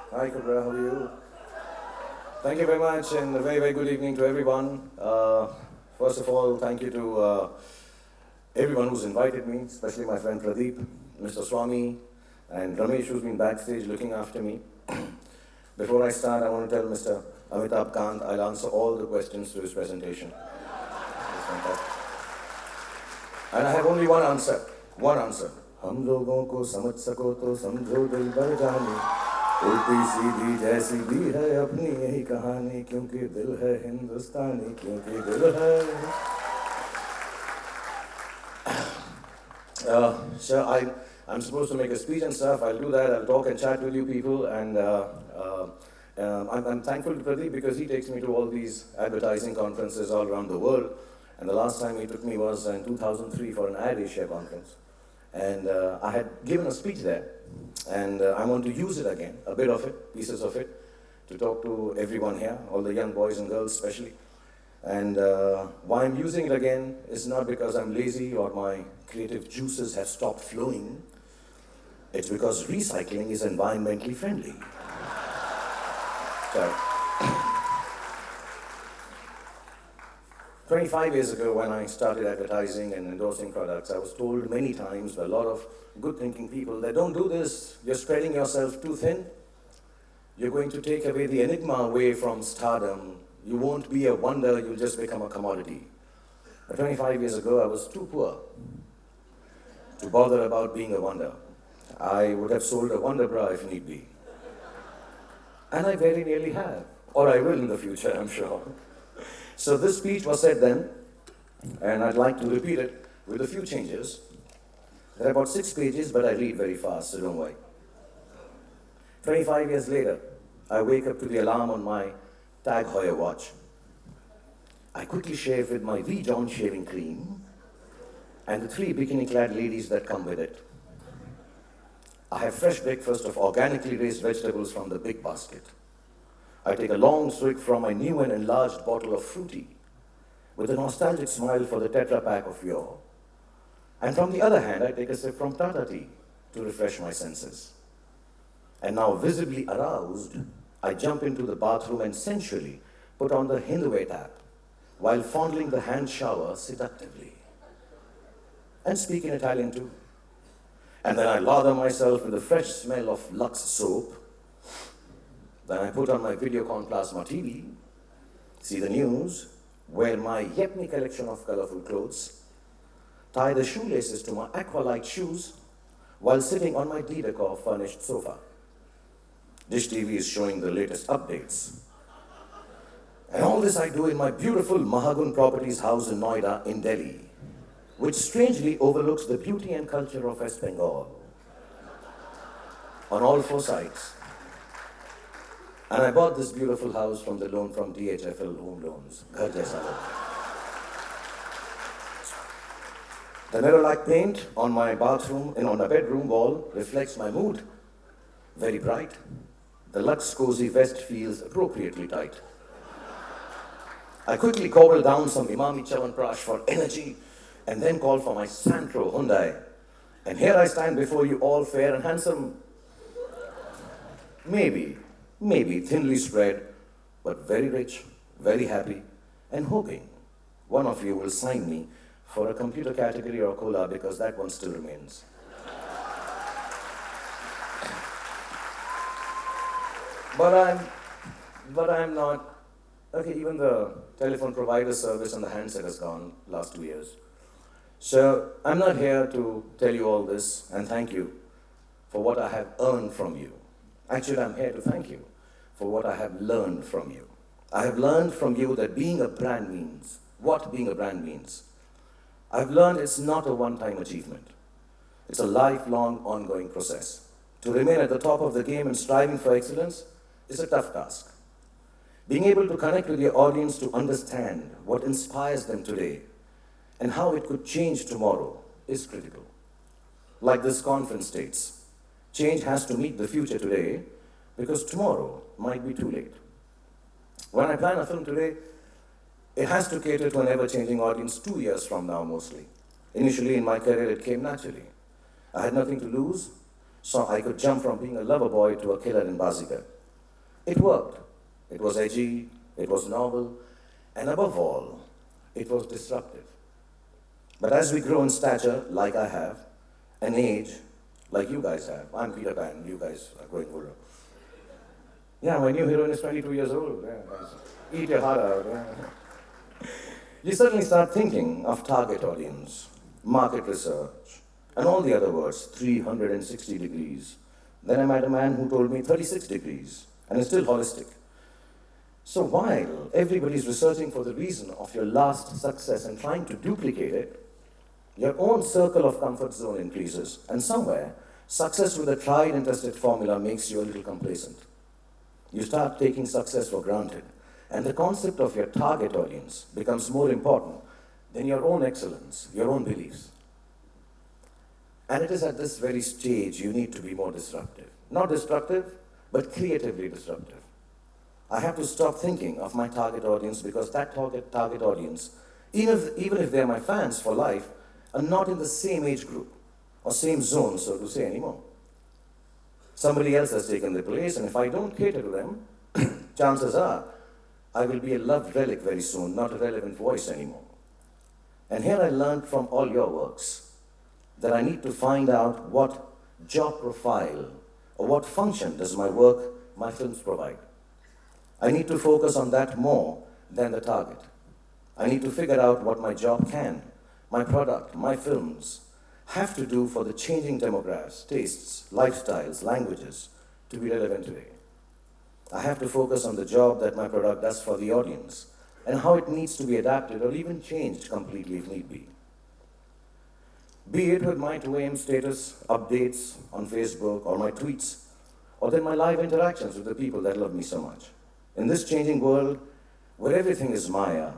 Hi, Kubra, how are you? Thank you very much, and a very, very good evening to everyone. First of all, thank you to everyone who's invited me, especially my friend Pradeep, Mr. Swami, and Ramesh, who's been backstage looking after me. Before I start, I want to tell Mr. Amitabh Kant I'll answer all the questions to his presentation. It's fantastic. And I have only one answer. One answer. हम लोगों को समझ सको तो समझो दिल भर जाने उल्टी सीधी जैसी भी है अपनी यही कहानी क्योंकि दिल है हिंदुस्तानी क्योंकि दिल है sure, I'm supposed to make a speech and stuff. I'll do that. I'll talk and chat with you people. And I'm thankful to Pradeep because he takes me to all these advertising conferences all around the world. And the last time he took me was in 2003 for an Ad Asia conference. And I had given a speech there. And I want to use it again, a bit of it, pieces of it, to talk to everyone here, all the young boys and girls especially. And why I'm using it again is not because I'm lazy or my creative juices have stopped flowing. It's because recycling is environmentally friendly. So, 25 years ago when I started advertising and endorsing products, I was told many times by a lot of good thinking people that don't do this, you're spreading yourself too thin. You're going to take away the enigma away from stardom. You won't be a wonder, you'll just become a commodity. But 25 years ago, I was too poor to bother about being a wonder. I would have sold a wonder bra if need be. And I very nearly have, or I will in the future, I'm sure. So this speech was said then, and I'd like to repeat it with a few changes. There are about 6 pages, but I read very fast, so don't worry. 25 years later, I wake up to the alarm on my Tag Heuer watch. I quickly shave with my V. John shaving cream and the 3 bikini-clad ladies that come with it. I have fresh breakfast of organically raised vegetables from the big basket. I take a long swig from my new and enlarged bottle of fruity with a nostalgic smile for the Tetra Pak of yore. And from the other hand, I take a sip from Tata tea to refresh my senses. And now visibly aroused, I jump into the bathroom and sensually put on the Hindway tap while fondling the hand shower seductively. And speak in Italian too. And then I lather myself with the fresh smell of Lux soap. Then I put on my Videocon Plasma TV, see the news, wear my Yepney collection of colorful clothes, tie the shoelaces to my aqua-light shoes while sitting on my D-Decor furnished sofa. Dish TV is showing the latest updates. And all this I do in my beautiful Mahagun Properties house in Noida in Delhi, which strangely overlooks the beauty and culture of West Bengal on all 4 sides. And I bought this beautiful house from the loan from DHFL Home Loans. Ghar jaisa lo. The mirror-like paint on my bathroom and on my bedroom wall reflects my mood. Very bright. The Lux cozy vest feels appropriately tight. I quickly cobble down some Imami Chawanprash for energy and then call for my Santro Hyundai. And here I stand before you all fair and handsome. Maybe thinly spread, but very rich, very happy, and hoping one of you will sign me for a computer category or cola because that one still remains. But I'm not. Okay, even the telephone provider service and the handset has gone last 2 years. So I'm not here to tell you all this and thank you for what I have earned from you. Actually, I'm here to thank you for what I have learned from you. I have learned from you that being a brand means, what being a brand means. I've learned it's not a one-time achievement. It's a lifelong, ongoing process. To remain at the top of the game and striving for excellence is a tough task. Being able to connect with your audience to understand what inspires them today and how it could change tomorrow is critical. Like this conference states, change has to meet the future today because tomorrow might be too late. When I plan a film today, it has to cater to an ever-changing audience 2 years from now mostly. Initially in my career, it came naturally. I had nothing to lose, so I could jump from being a lover boy to a killer in Bazigar. It worked. It was edgy, it was novel, and above all, it was disruptive. But as we grow in stature, like I have, and age, like you guys have, I'm Peter Pan, you guys are going older. Yeah, my new heroine is 22 years old. Yeah, guys. Eat your heart out. Yeah. You suddenly start thinking of target audience, market research, and all the other words, 360 degrees. Then I met a man who told me 36 degrees, and it's still holistic. So while everybody's researching for the reason of your last success and trying to duplicate it, your own circle of comfort zone increases, and somewhere, success with a tried and tested formula makes you a little complacent. You start taking success for granted, and the concept of your target audience becomes more important than your own excellence, your own beliefs. And it is at this very stage you need to be more disruptive. Not destructive, but creatively disruptive. I have to stop thinking of my target audience because that target audience, even if they're my fans for life, are not in the same age group or same zone, so to say, anymore. Somebody else has taken their place, and if I don't cater to them, chances are I will be a loved relic very soon, not a relevant voice anymore. And here I learned from all your works that I need to find out what job profile or what function does my work, my films provide. I need to focus on that more than the target. I need to figure out what my job can, my product, my films have to do for the changing demographics, tastes, lifestyles, languages to be relevant today. I have to focus on the job that my product does for the audience and how it needs to be adapted or even changed completely if need be. Be it with my 2am status updates on Facebook or my tweets, or then my live interactions with the people that love me so much. In this changing world, where everything is Maya,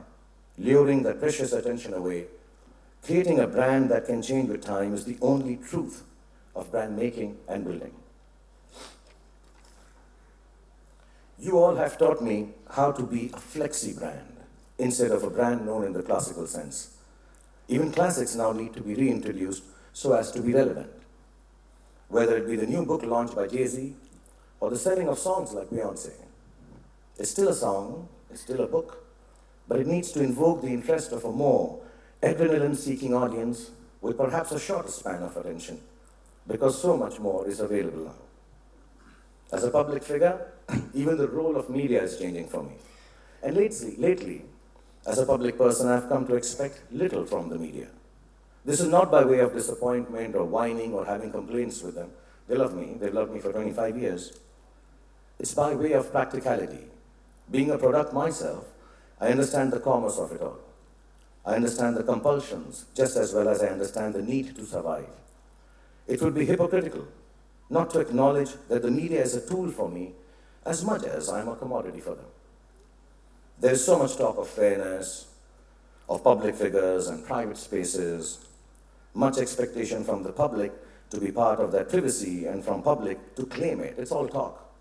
luring that precious attention away, creating a brand that can change with time is the only truth of brand making and building. You all have taught me how to be a flexi brand instead of a brand known in the classical sense. Even classics now need to be reintroduced so as to be relevant. Whether it be the new book launched by Jay-Z or the selling of songs like Beyonce. It's still a song, it's still a book, but it needs to invoke the interest of a more adrenaline-seeking audience with perhaps a shorter span of attention, because so much more is available now. As a public figure, even the role of media is changing for me. And lately, as a public person, I've come to expect little from the media. This is not by way of disappointment or whining or having complaints with them. They love me. They've loved me for 25 years. It's by way of practicality. Being a product myself, I understand the commerce of it all. I understand the compulsions just as well as I understand the need to survive. It would be hypocritical not to acknowledge that the media is a tool for me as much as I'm a commodity for them. There is so much talk of fairness, of public figures and private spaces, much expectation from the public to be part of that privacy and from public to claim it. It's all talk.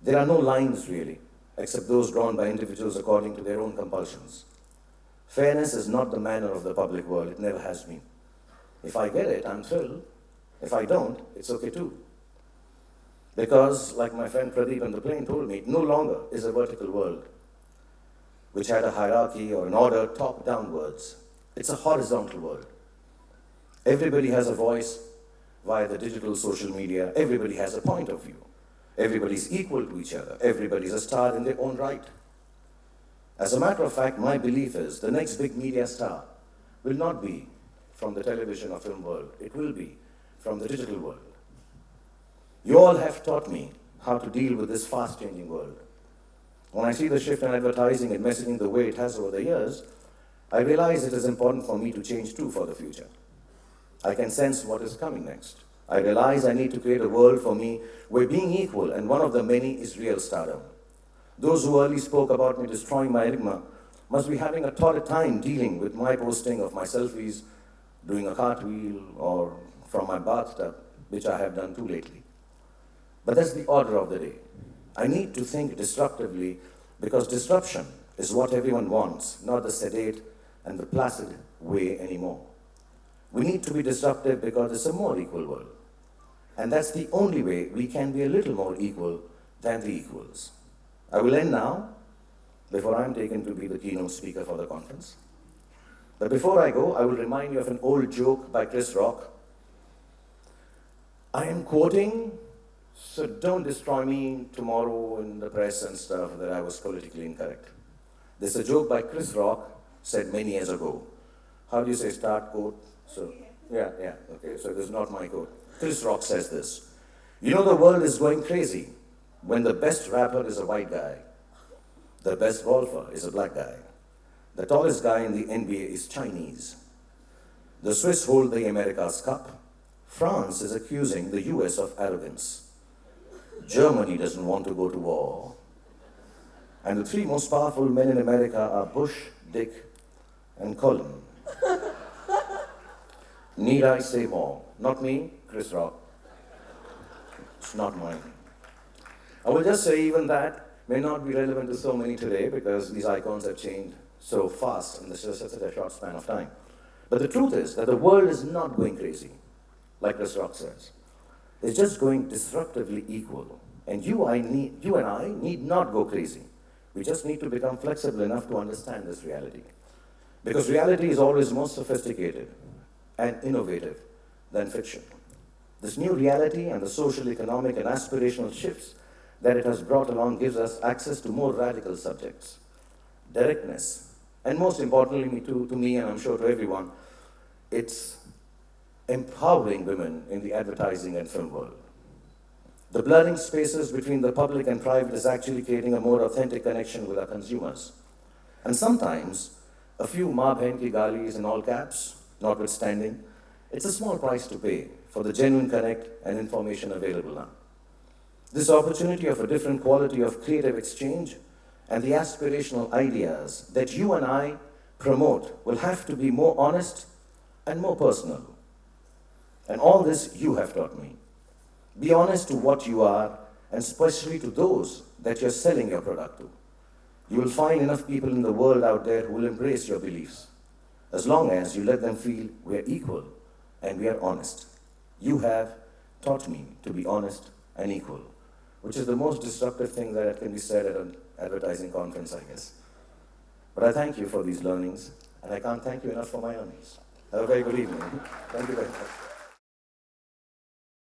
There are no lines really, except those drawn by individuals according to their own compulsions. Fairness is not the manner of the public world. It never has been. If I get it, I'm thrilled. If I don't, it's okay too. Because, like my friend Pradeep on the plane told me, it no longer is a vertical world, which had a hierarchy or an order top downwards. It's a horizontal world. Everybody has a voice via the digital social media. Everybody has a point of view. Everybody's equal to each other. Everybody's a star in their own right. As a matter of fact, my belief is the next big media star will not be from the television or film world. It will be from the digital world. You all have taught me how to deal with this fast-changing world. When I see the shift in advertising and messaging the way it has over the years, I realize it is important for me to change too for the future. I can sense what is coming next. I realize I need to create a world for me where being equal and one of the many is real stardom. Those who early spoke about me destroying my enigma must be having a torrid time dealing with my posting of my selfies, doing a cartwheel, or from my bathtub, which I have done too lately. But that's the order of the day. I need to think disruptively because disruption is what everyone wants, not the sedate and the placid way anymore. We need to be disruptive because it's a more equal world. And that's the only way we can be a little more equal than the equals. I will end now, before I'm taken to be the keynote speaker for the conference. But before I go, I will remind you of an old joke by Chris Rock. I am quoting, so don't destroy me tomorrow in the press and stuff that I was politically incorrect. This is a joke by Chris Rock, said many years ago. How do you say start quote? So, yeah, okay, so this is not my quote. Chris Rock says this. You know the world is going crazy when the best rapper is a white guy. The best golfer is a black guy. The tallest guy in the NBA is Chinese. The Swiss hold the America's Cup. France is accusing the US of arrogance. Germany doesn't want to go to war. And the three most powerful men in America are Bush, Dick, and Colin. Need I say more? Not me, Chris Rock. It's not mine. I will just say even that may not be relevant to so many today because these icons have changed so fast in such a short span of time. But the truth is that the world is not going crazy, like Chris Rock says. It's just going disruptively equal. And you and I need not go crazy. We just need to become flexible enough to understand this reality. Because reality is always more sophisticated and innovative than fiction. This new reality and the social, economic, and aspirational shifts that it has brought along gives us access to more radical subjects, directness, and most importantly to me, and I'm sure to everyone, it's empowering women in the advertising and film world. The blurring spaces between the public and private is actually creating a more authentic connection with our consumers. And sometimes, a few "maa behan ki galis" in all caps, notwithstanding, it's a small price to pay for the genuine connect and information available now. This opportunity of a different quality of creative exchange and the aspirational ideas that you and I promote will have to be more honest and more personal. And all this you have taught me. Be honest to what you are, and especially to those that you're selling your product to. You will find enough people in the world out there who will embrace your beliefs, as long as you let them feel we are equal and we are honest. You have taught me to be honest and equal, which is the most disruptive thing that can be said at an advertising conference, I guess. But I thank you for these learnings, and I can't thank you enough for my earnings. Have a very good evening. Thank you very much.